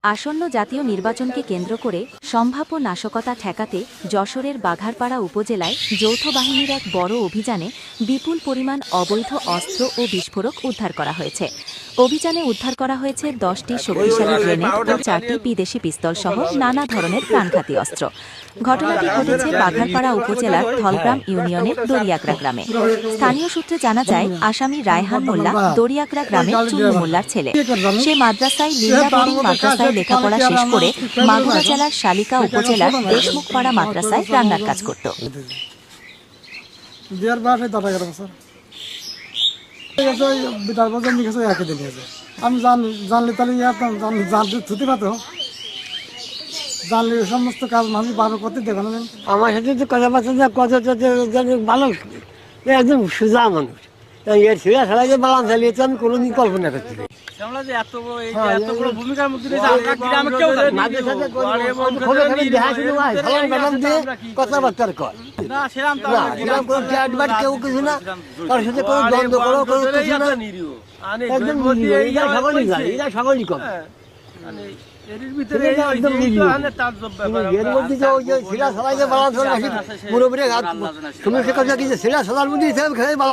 আসন্ন জাতীয় নির্বাচনকে কেন্দ্র করে সম্ভাব্য নাশকতা ঠেকাতে যশোরের বাঘারপাড়া উপজেলায় যৌথ বাহিনীর এক বড় অভিযানে বিপুল পরিমাণ অবৈধ অস্ত্র ও বিস্ফোরক উদ্ধার করা হয়েছে। অভিযানে উদ্ধার করা হয়েছে 10টি শক্তিশালী গ্রেনেড ও 4টি বিদেশি পিস্তল সহ নানা ধরনের প্রাণঘাতী অস্ত্র। ঘটনাটি ঘটেছে বাঘারপাড়া উপজেলার থলগ্রাম ইউনিয়নের দরিয়াকড়া গ্রামে। স্থানীয় সূত্রে জানা যায়, আসামি রায়হান মোল্লা দরিয়াকড়া গ্রামের চুন্নু মোল্লার ছেলে। সে মাদ্রাসায় লিল্লা বোর্ডিং মাদ্রাসায় লেখাপড়া শেষ করে মাগুরা জেলার শালিকা উপজেলার দেশমুখপাড়া মাদ্রাসায় রান্নার কাজ করত। আমি জানলে তাহলে ছুটি পাতো, জানলে সমস্ত কাজ মানুষ ভালো করতে দেখো না। আমার সাথে তো কথাবার্তা কত ভালো, একদম সোজা মানুষ। এর ছেড়া ছাড়া যে বালান চালিয়ে তো আমি কোনোদিন কল্পনা করতে পারি। কথাবার্তার কর কেউ কিছু না, তার সাথে কোনো দ্বন্দ্ব করো কোনো কিছু না, একদম সকলই কম। মুরব্বী